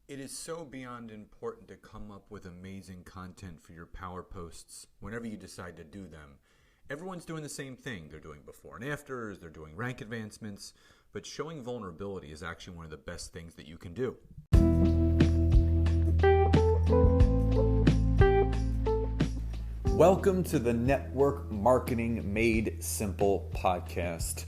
It is so beyond important to come up with amazing content for your power posts whenever you decide to do them. Everyone's doing the same thing. They're doing before and afters, they're doing rank advancements, but showing vulnerability is actually one of the best things that you can do. Welcome to the Network Marketing Made Simple podcast.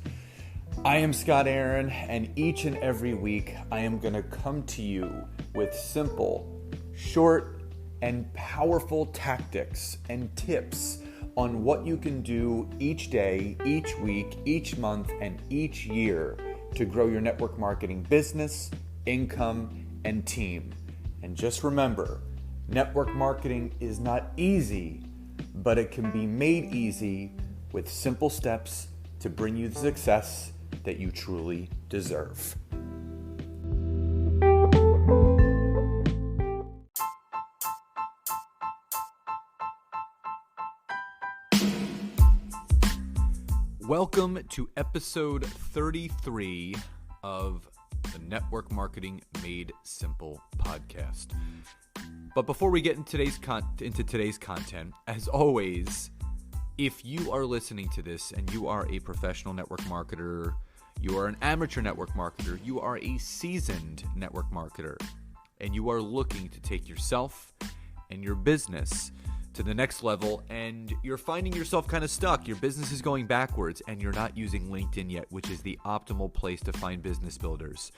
I am Scott Aaron, and each and every week I am going to come to you with simple, short, and powerful tactics and tips on what you can do each day, each week, each month, and each year to grow your network marketing business, income, and team. And just remember, network marketing is not easy, but it can be made easy with simple steps to bring you the success that you truly deserve. Welcome to episode 33 of the Network Marketing Made Simple podcast. But before we get into today's content, as always, if you are listening to this and you are a professional network marketer, you are an amateur network marketer, you are a seasoned network marketer, and you are looking to take yourself and your business to the next level, and you're finding yourself kind of stuck, your business is going backwards, and you're not using LinkedIn yet, which is the optimal place to find business builders,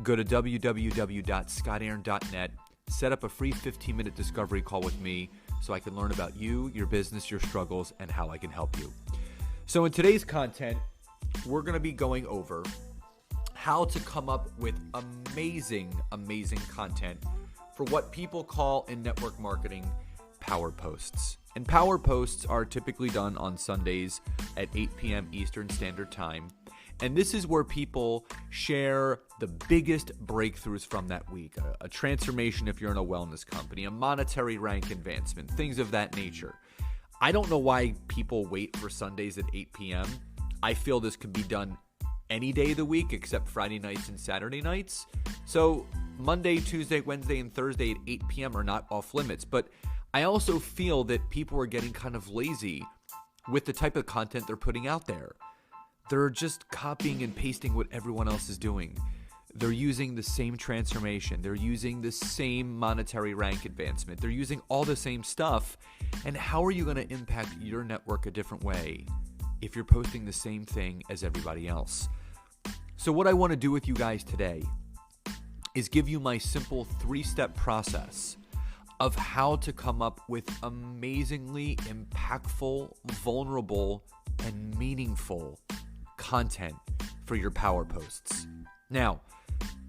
go to www.scottaaron.net. Set up a free 15-minute discovery call with me so I can learn about you, your business, your struggles, and how I can help you. So in today's content, we're going to be going over how to come up with amazing content for what people call in network marketing power posts. And power posts are typically done on Sundays at 8 p.m. Eastern Standard Time. And this is where people share the biggest breakthroughs from that week, a transformation if you're in a wellness company, a monetary rank advancement, things of that nature. I don't know why people wait for Sundays at 8 p.m. I feel this can be done any day of the week except Friday nights and Saturday nights. So Monday, Tuesday, Wednesday, and Thursday at 8 p.m. are not off limits. But I also feel that people are getting kind of lazy with the type of content they're putting out there. They're just copying and pasting what everyone else is doing. They're using the same transformation. They're using the same monetary rank advancement. They're using all the same stuff. And how are you going to impact your network a different way if you're posting the same thing as everybody else? So what I want to do with you guys today is give you my simple 3-step process of how to come up with amazingly impactful, vulnerable, and meaningful content for your power posts. Now,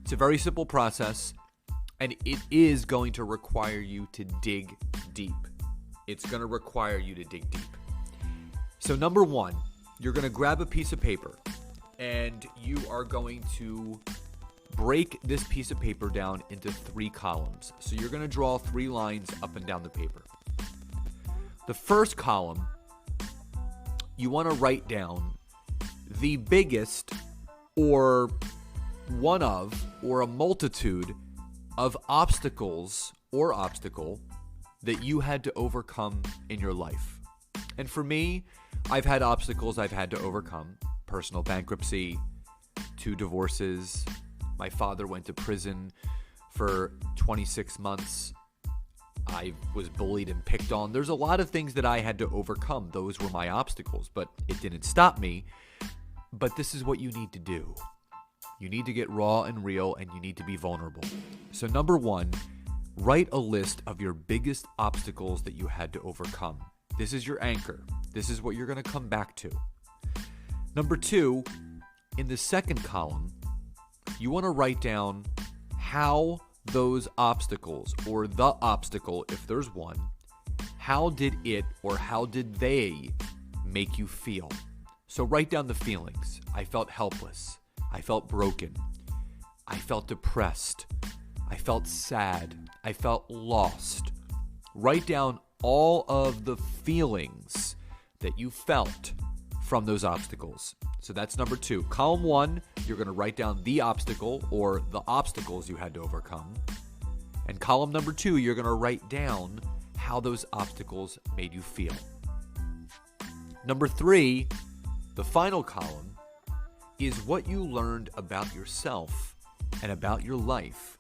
it's a very simple process, and it is going to require you to dig deep. It's going to require you to dig deep. So number one, you're going to grab a piece of paper, and you are going to break this piece of paper down into 3 columns. So you're going to draw 3 lines up and down the paper. The first column, you want to write down the biggest or one of or a multitude of obstacle that you had to overcome in your life. And for me, I've had obstacles I've had to overcome. Personal bankruptcy, 2 divorces. My father went to prison for 26 months. I was bullied and picked on. There's a lot of things that I had to overcome. Those were my obstacles, but it didn't stop me. But this is what you need to do. You need to get raw and real, and you need to be vulnerable. So number 1, write a list of your biggest obstacles that you had to overcome. This is your anchor. This is what you're going to come back to. Number 2, in the second column, you want to write down how those obstacles, or the obstacle, if there's one, how did it or how did they make you feel? So write down the feelings. I felt helpless. I felt broken. I felt depressed. I felt sad. I felt lost. Write down all of the feelings that you felt from those obstacles. So that's number 2. Column 1, you're going to write down the obstacle or the obstacles you had to overcome. And column number 2, you're going to write down how those obstacles made you feel. Number 3, the final column, is what you learned about yourself and about your life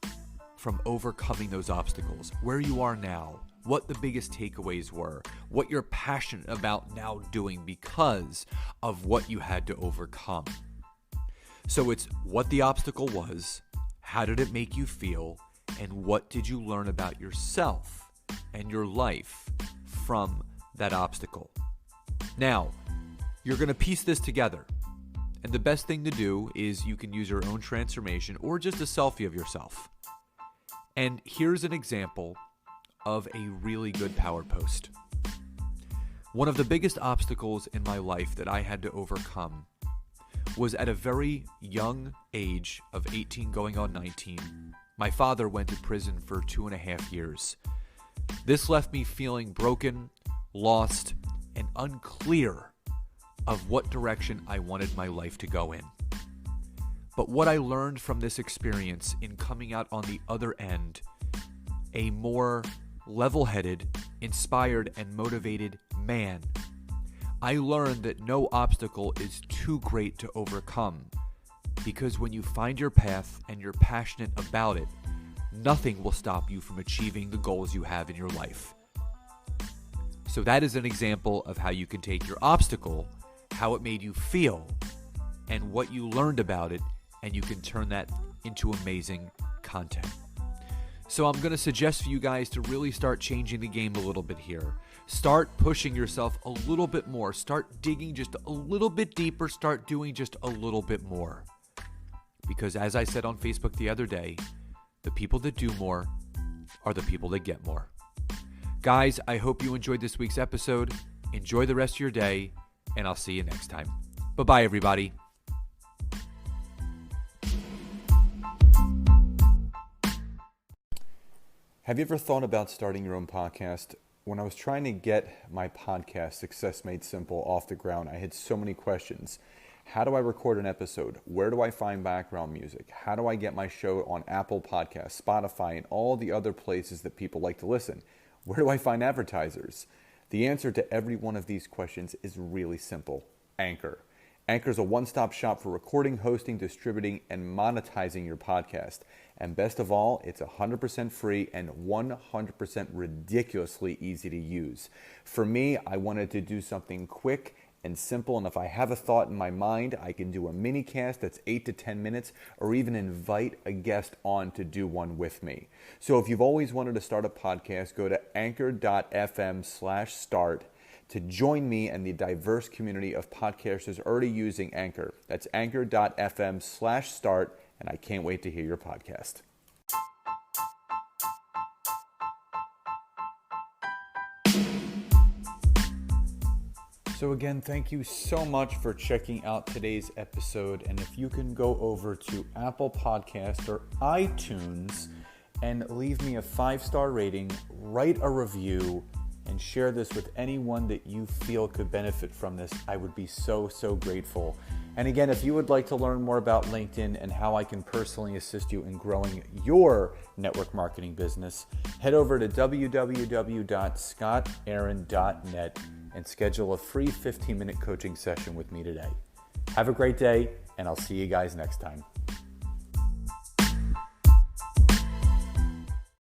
from overcoming those obstacles. Where you are now, what the biggest takeaways were, what you're passionate about now doing because of what you had to overcome. So it's what the obstacle was, how did it make you feel, and what did you learn about yourself and your life from that obstacle. Now, you're going to piece this together. And the best thing to do is you can use your own transformation or just a selfie of yourself. And here's an example of a really good power post. One of the biggest obstacles in my life that I had to overcome was at a very young age of 18 going on 19. My father went to prison for 2.5 years. This left me feeling broken, lost, and unclear of what direction I wanted my life to go in. But what I learned from this experience in coming out on the other end, a more level-headed, inspired, and motivated man, I learned that no obstacle is too great to overcome, because when you find your path and you're passionate about it, nothing will stop you from achieving the goals you have in your life. So that is an example of how you can take your obstacle, how it made you feel, and what you learned about it, and you can turn that into amazing content. So I'm going to suggest for you guys to really start changing the game a little bit here. Start pushing yourself a little bit more. Start digging just a little bit deeper. Start doing just a little bit more. Because as I said on Facebook the other day, the people that do more are the people that get more. Guys, I hope you enjoyed this week's episode. Enjoy the rest of your day, and I'll see you next time. Bye-bye, everybody. Have you ever thought about starting your own podcast? When I was trying to get my podcast, Success Made Simple, off the ground, I had so many questions. How do I record an episode? Where do I find background music? How do I get my show on Apple Podcasts, Spotify, and all the other places that people like to listen? Where do I find advertisers? The answer to every one of these questions is really simple: Anchor. Anchor is a one-stop shop for recording, hosting, distributing, and monetizing your podcast. And best of all, it's 100% free and 100% ridiculously easy to use. For me, I wanted to do something quick and simple, and if I have a thought in my mind, I can do a mini cast that's 8 to 10 minutes, or even invite a guest on to do one with me. So if you've always wanted to start a podcast, go to anchor.fm/start to join me and the diverse community of podcasters already using Anchor. That's anchor.fm/start, and I can't wait to hear your podcast. So again, thank you so much for checking out today's episode. And if you can go over to Apple Podcasts or iTunes and leave me a 5-star rating, write a review, and share this with anyone that you feel could benefit from this, I would be so grateful. And again, if you would like to learn more about LinkedIn and how I can personally assist you in growing your network marketing business, head over to www.scottaaron.net and schedule a free 15-minute coaching session with me today. Have a great day, and I'll see you guys next time.